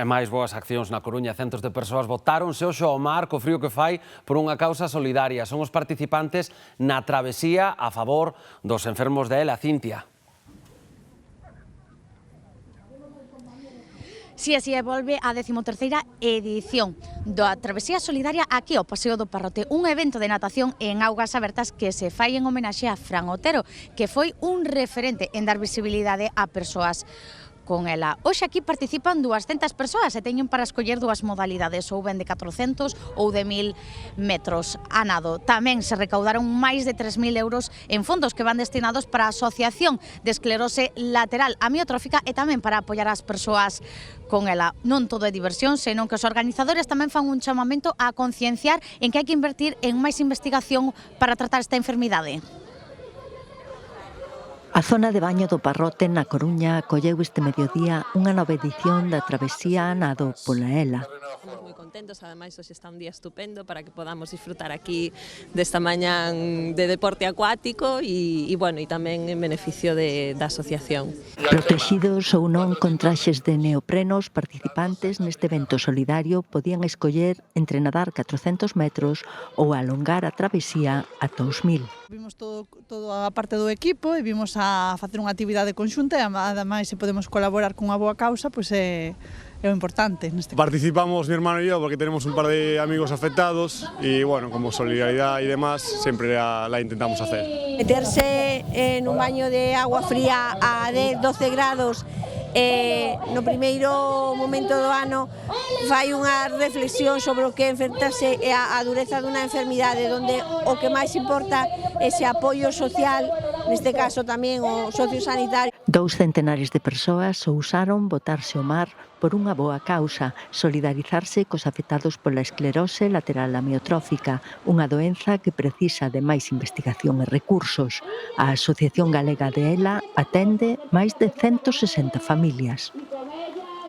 E máis boas accións na Coruña. Centos de persoas botáronse hoxe ao mar co frío que fai por unha causa solidaria. Son os participantes na travesía a favor dos enfermos de ELA. Cintia. Si así volve a 13ª edición da Travesía Solidaria aquí ao Paseo do Parrote, un evento de natación en augas abertas que se fai en homenaxe a Fran Otero, que foi un referente en dar visibilidade a persoas con ela. Hoxe aquí participan 200 persoas e teñen para escoller dúas modalidades, ou ben de 400 ou de 1000 metros a nado. Tamén se recaudaron máis de 3.000 euros en fondos que van destinados para a Asociación de Esclerose Lateral Amiotrófica e tamén para apoiar as persoas con ela. Non todo é diversión, senón que os organizadores tamén fan un chamamento a concienciar en que hai que invertir en máis investigación para tratar esta enfermidade. A zona de baño do Parrote, na Coruña, acolleu este mediodía unha nova edición da travesía a nado pola ELA. Estamos moi contentos, ademais hoxe está un día estupendo para que podamos disfrutar aquí desta mañán de deporte acuático e tamén en beneficio da asociación. Protegidos ou non con traxes de neopreno, os participantes neste evento solidario podían escoller entre nadar 400 metros ou alongar a travesía ata os 1000. Vimos toda a parte do equipo e vimos a facer unha actividade conxunta e ademais se podemos colaborar con unha boa causa, pois é o importante. Participamos mi hermano y yo porque tenemos un par de amigos afectados y bueno, como solidaridad y demás siempre la intentamos hacer. Meterse en un baño de agua fría a 10, 12 grados no primeiro momento do ano fai unha reflexión sobre o que é enfrentarse a dureza dunha enfermidade onde o que máis importa é ese apoio social, neste caso tamén o sociosanitario. 2 centenares de persoas ousaron botarse ao mar por unha boa causa, solidarizarse cos afectados pola esclerose lateral amiotrófica, unha doenza que precisa de máis investigación e recursos. A Asociación Galega de ELA atende máis de 160 familias.